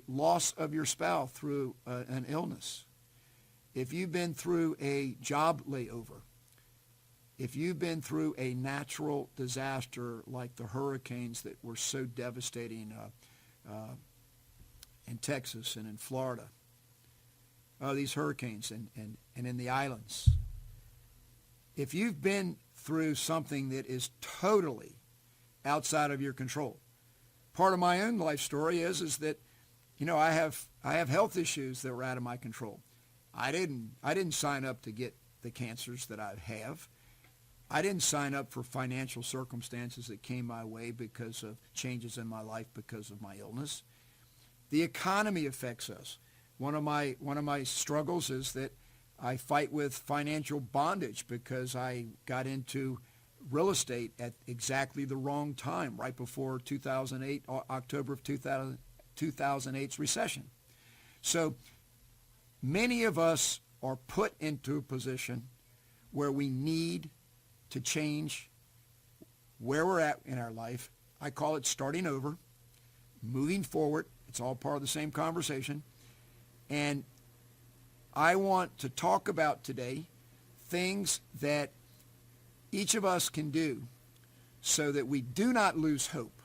loss of your spouse through an illness, if you've been through a job layover, if you've been through a natural disaster like the hurricanes that were so devastating in Texas and in Florida, these hurricanes and in the islands, if you've been through something that is totally outside of your control, part of my own life story is that, I have health issues that were out of my control. I didn't sign up to get the cancers that I have. I didn't sign up for financial circumstances that came my way because of changes in my life because of my illness. The economy affects us. One of my struggles is that I fight with financial bondage because I got into real estate at exactly the wrong time, right before 2008, October of 2008's recession. So many of us are put into a position where we need to change where we're at in our life. I call it starting over, moving forward. It's all part of the same conversation. And I want to talk about today things that each of us can do so that we do not lose hope,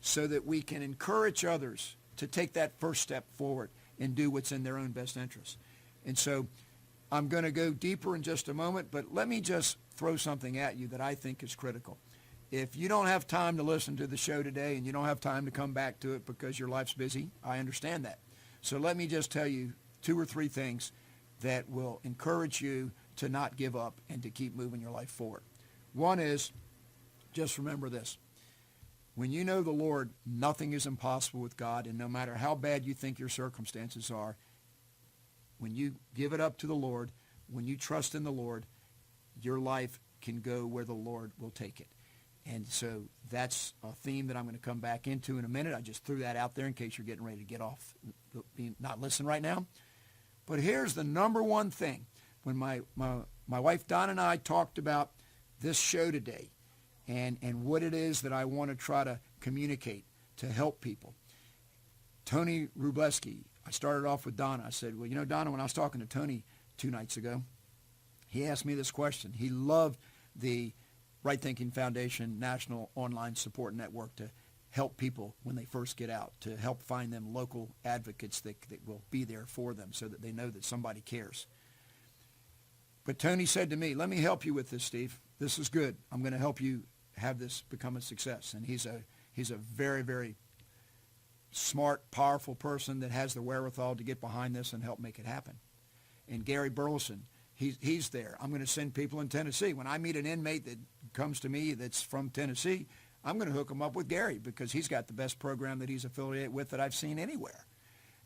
so that we can encourage others to take that first step forward and do what's in their own best interest. And so I'm going to go deeper in just a moment, but let me just throw something at you that I think is critical. If you don't have time to listen to the show today and you don't have time to come back to it because your life's busy, I understand that. So let me just tell you 2 or 3 things that will encourage you to not give up and to keep moving your life forward. One is, just remember this. When you know the Lord, nothing is impossible with God, and no matter how bad you think your circumstances are, when you give it up to the Lord, when you trust in the Lord, your life can go where the Lord will take it. And so that's a theme that I'm going to come back into in a minute. I just threw that out there in case you're getting ready to get off, not listen right now. But here's the number one thing. When my wife Donna and I talked about this show today and what it is that I want to try to communicate to help people, Tony Rubleski, I started off with Donna. I said, well, Donna, when I was talking to Tony 2 nights ago, he asked me this question. He loved the Right Thinking Foundation National Online Support Network to help people when they first get out, to help find them local advocates that will be there for them so that they know that somebody cares. But Tony said to me, let me help you with this, Steve. This is good. I'm going to help you have this become a success. And he's a very, very smart, powerful person that has the wherewithal to get behind this and help make it happen. And Gary Burleson, he's there. I'm going to send people in Tennessee. When I meet an inmate that comes to me that's from Tennessee, I'm going to hook him up with Gary because he's got the best program that he's affiliated with that I've seen anywhere.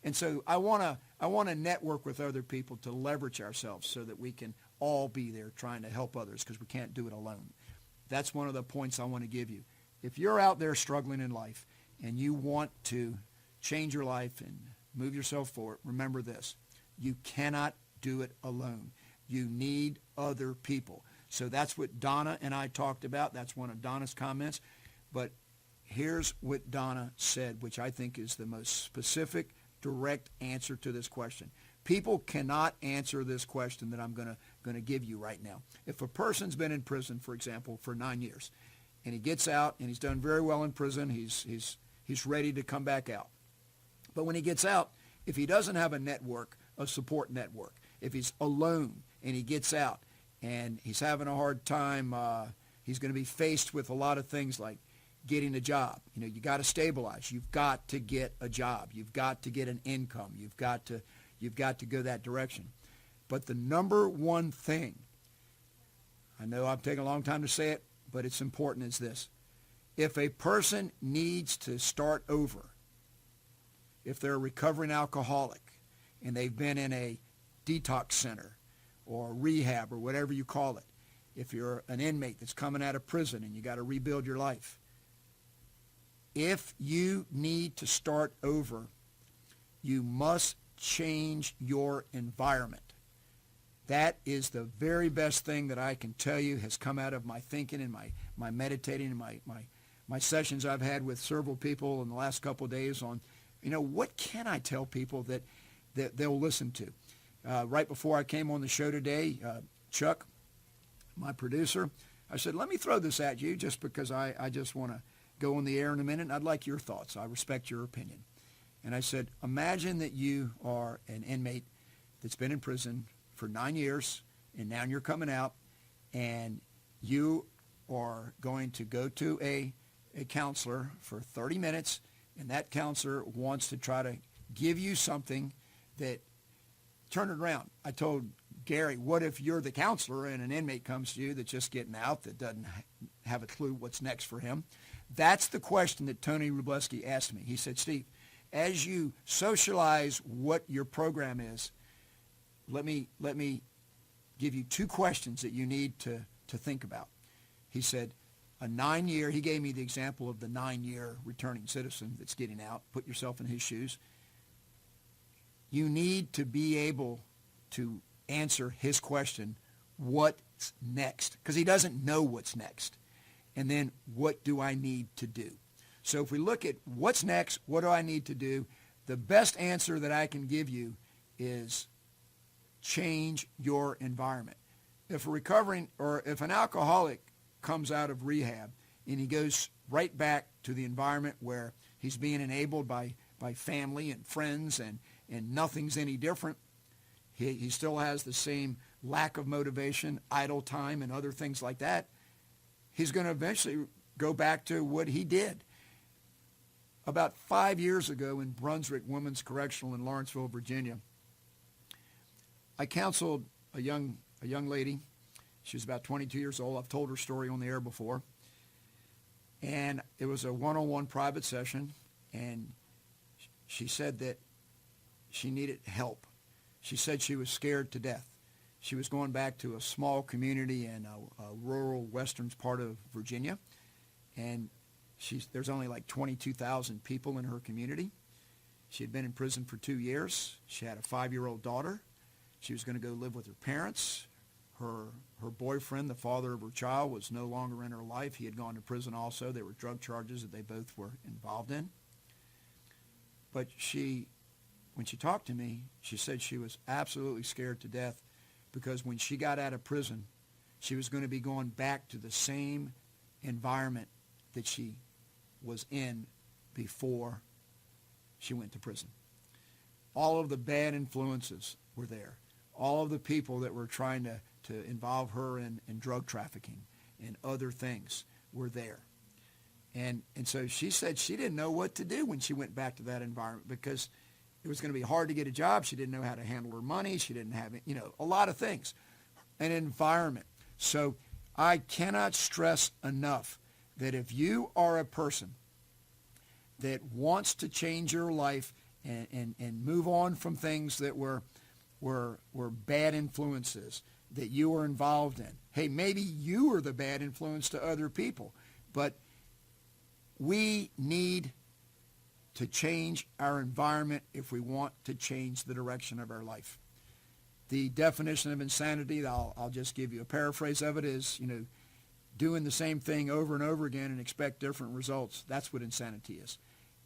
And so I want to network with other people to leverage ourselves so that we can all be there trying to help others because we can't do it alone. That's one of the points I want to give you. If you're out there struggling in life and you want to change your life and move yourself forward, remember this. You cannot do it alone. You need other people. So that's what Donna and I talked about. That's one of Donna's comments. But here's what Donna said, which I think is the most specific, direct answer to this question. People cannot answer this question that I'm going to give you right now. If a person's been in prison, for example, for 9 years, and he gets out and he's done very well in prison, he's ready to come back out. But when he gets out, if he doesn't have a network, a support network, if he's alone and he gets out and he's having a hard time, he's going to be faced with a lot of things like getting a job. You got to stabilize. You've got to get a job. You've got to get an income. You've got to go that direction. But the number one thing, I know I've taken a long time to say it, but it's important, is this. If a person needs to start over, if they're a recovering alcoholic and they've been in a detox center or rehab or whatever you call it, if you're an inmate that's coming out of prison and you got to rebuild your life, if you need to start over, you must change your environment. That is the very best thing that I can tell you has come out of my thinking and my meditating and my sessions I've had with several people in the last couple of days on What can I tell people that they'll listen to? Right before I came on the show today, Chuck, my producer, I said, let me throw this at you just because I just want to go on the air in a minute, and I'd like your thoughts. I respect your opinion. And I said, imagine that you are an inmate that's been in prison for 9 years, and now you're coming out, and you are going to go to a counselor for 30 minutes, and that counselor wants to try to give you something that, turn it around. I told Gary, what if you're the counselor and an inmate comes to you that's just getting out, that doesn't have a clue what's next for him? That's the question that Tony Rubleski asked me. He said, Steve, as you socialize what your program is, let me give you 2 questions that you need to think about. He said, he gave me the example of the 9-year returning citizen that's getting out. Put yourself in his shoes. You need to be able to answer his question, what's next? Because he doesn't know what's next. And then, what do I need to do? So if we look at what's next, what do I need to do? The best answer that I can give you is change your environment. If an alcoholic comes out of rehab and he goes right back to the environment where he's being enabled by family and friends and nothing's any different, he still has the same lack of motivation, idle time, and other things like that, he's going to eventually go back to what he did. About 5 years ago in Brunswick Women's Correctional in Lawrenceville, Virginia, I counseled a young lady. She was about 22 years old. I've told her story on the air before. And it was a one-on-one private session, and she said that she needed help. She said she was scared to death. She was going back to a small community in a rural western part of Virginia, and there's only like 22,000 people in her community. She had been in prison for 2 years. She had a 5-year-old daughter. She was going to go live with her parents. Her boyfriend, the father of her child, was no longer in her life. He had gone to prison also. There were drug charges that they both were involved in. But when she talked to me, she said she was absolutely scared to death because when she got out of prison, she was going to be going back to the same environment that she was in before she went to prison. All of the bad influences were there. All of the people that were trying to involve her in drug trafficking and other things were there. And so she said she didn't know what to do when she went back to that environment because it was going to be hard to get a job. She didn't know how to handle her money. She didn't have, a lot of things. An environment. So I cannot stress enough that if you are a person that wants to change your life and move on from things that were bad influences that you were involved in. Hey, maybe you were the bad influence to other people, but we need to change our environment if we want to change the direction of our life. The definition of insanity, I'll just give you a paraphrase of it, is, doing the same thing over and over again and expect different results. That's what insanity is.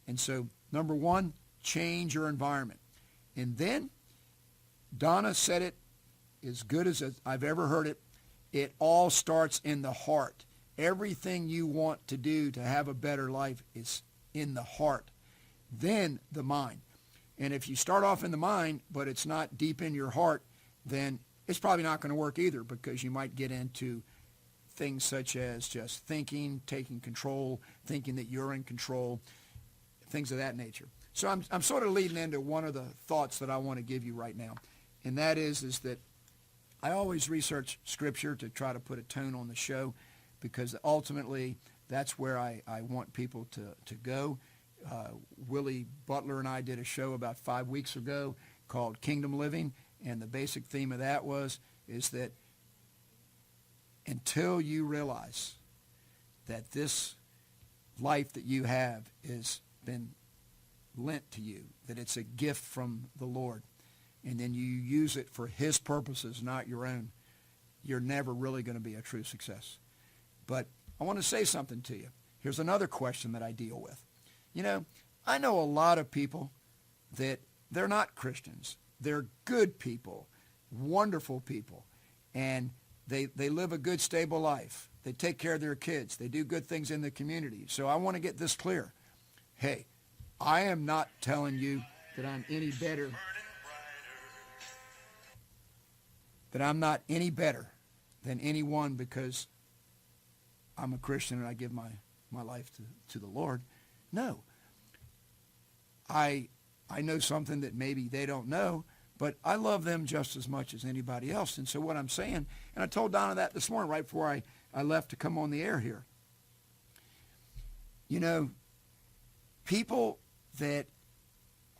And so, number one, change your environment. And then, Donna said it as good as I've ever heard it. It all starts in the heart. Everything you want to do to have a better life is in the heart. Then the mind. And if you start off in the mind, but it's not deep in your heart, then it's probably not going to work either because you might get into things such as just thinking, taking control, thinking that you're in control, things of that nature. So I'm sort of leading into one of the thoughts that I want to give you right now. And that is that I always research Scripture to try to put a tone on the show because ultimately that's where I want people to go. Willie Butler and I did a show about 5 weeks ago called Kingdom Living, and the basic theme of that is that until you realize that this life that you have has been lent to you, that it's a gift from the Lord, and then you use it for His purposes, not your own, you're never really going to be a true success. But I want to say something to you. Here's another question that I deal with. I know a lot of people that they're not Christians. They're good people, wonderful people, and they live a good, stable life. They take care of their kids. They do good things in the community. So I want to get this clear. Hey, I am not telling you that I'm any better, that I'm not any better than anyone because I'm a Christian and I give my life to the Lord. No. I know something that maybe they don't know, but I love them just as much as anybody else. And so what I'm saying, and I told Donna that this morning right before I left to come on the air here. You know, people that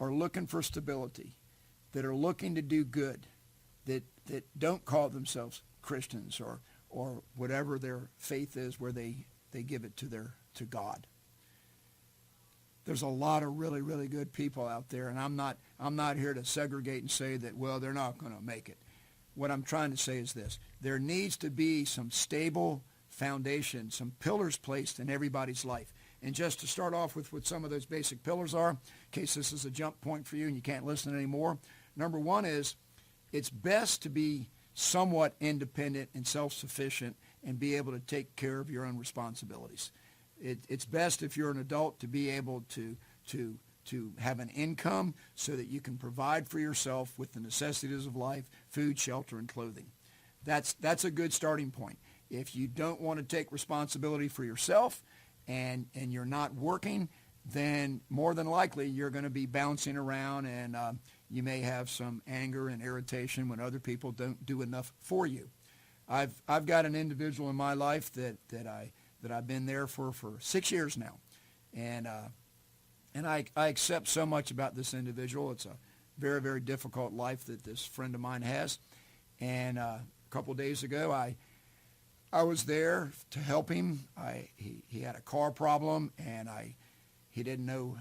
are looking for stability, that are looking to do good, that don't call themselves Christians or whatever their faith is where they give it to God. There's a lot of really, really good people out there, and I'm not here to segregate and say that, well, they're not going to make it. What I'm trying to say is this. There needs to be some stable foundation, some pillars placed in everybody's life. And just to start off with what some of those basic pillars are, in case this is a jump point for you and you can't listen anymore, number one is it's best to be somewhat independent and self-sufficient and be able to take care of your own responsibilities. It's best if you're an adult to be able to have an income so that you can provide for yourself with the necessities of life, food, shelter, and clothing. That's a good starting point. If you don't want to take responsibility for yourself and you're not working, then more than likely you're going to be bouncing around and you may have some anger and irritation when other people don't do enough for you. I've got an individual in my life that I've been there for 6 years now, and I accept so much about this individual. It's a very, very difficult life that this friend of mine has, and a couple of days ago I was there to help him. He had a car problem, and he didn't know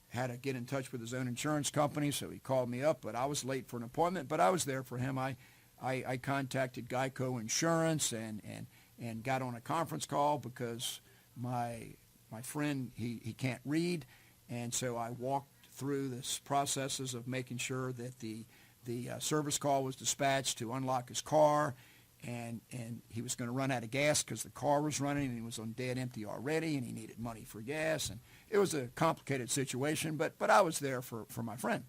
how to get in touch with his own insurance company, so he called me up, but I was late for an appointment, but I was there for him. I contacted Geico Insurance and got on a conference call because my friend, he can't read, and so I walked through this processes of making sure that the service call was dispatched to unlock his car, and he was going to run out of gas because the car was running and he was on dead empty already and he needed money for gas, and it was a complicated situation, but I was there for my friend.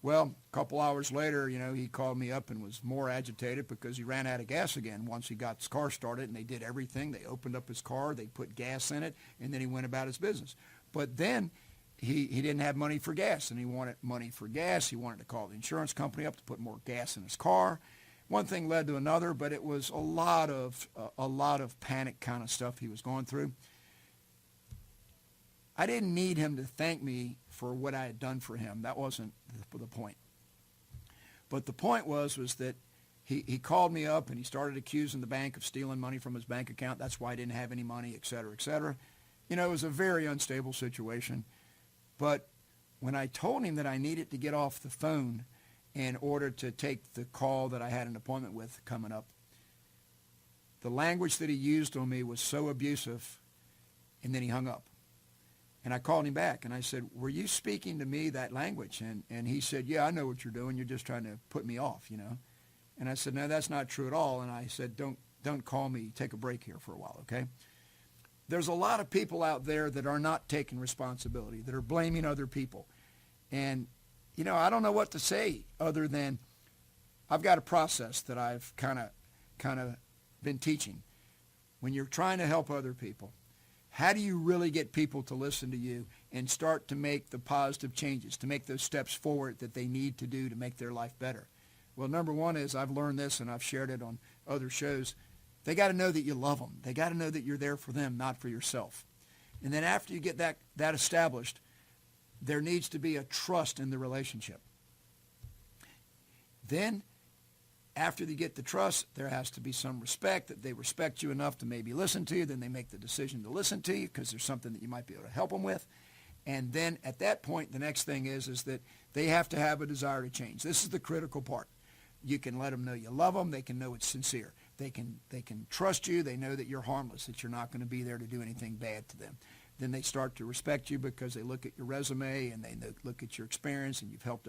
Well, a couple hours later, he called me up and was more agitated because he ran out of gas again once he got his car started, and they did everything. They opened up his car, they put gas in it, and then he went about his business. But then he didn't have money for gas, and he wanted money for gas. He wanted to call the insurance company up to put more gas in his car. One thing led to another, but it was a lot of panic kind of stuff he was going through. I didn't need him to thank me for what I had done for him. That wasn't the point. But the point was that he called me up and he started accusing the bank of stealing money from his bank account. That's why I didn't have any money, et cetera, et cetera. It was a very unstable situation. But when I told him that I needed to get off the phone in order to take the call that I had an appointment with coming up, the language that he used on me was so abusive, and then he hung up. And I called him back, and I said, were you speaking to me that language? And he said, yeah, I know what you're doing. You're just trying to put me off, And I said, no, that's not true at all. And I said, don't call me. Take a break here for a while, okay? There's a lot of people out there that are not taking responsibility, that are blaming other people. And, I don't know what to say other than I've got a process that I've kind of been teaching. When you're trying to help other people, how do you really get people to listen to you and start to make the positive changes, to make those steps forward that they need to do to make their life better? Well, number one is I've learned this, and I've shared it on other shows. They got to know that you love them. They got to know that you're there for them, not for yourself. And then after you get that established, there needs to be a trust in the relationship. Then, after they get the trust, there has to be some respect, that they respect you enough to maybe listen to you. Then they make the decision to listen to you because there's something that you might be able to help them with. And then at that point, the next thing is that they have to have a desire to change. This is the critical part. You can let them know you love them. They can know it's sincere. They can trust you. They know that you're harmless, that you're not going to be there to do anything bad to them. then they start to respect you because they look at your resume and they look at your experience and you've helped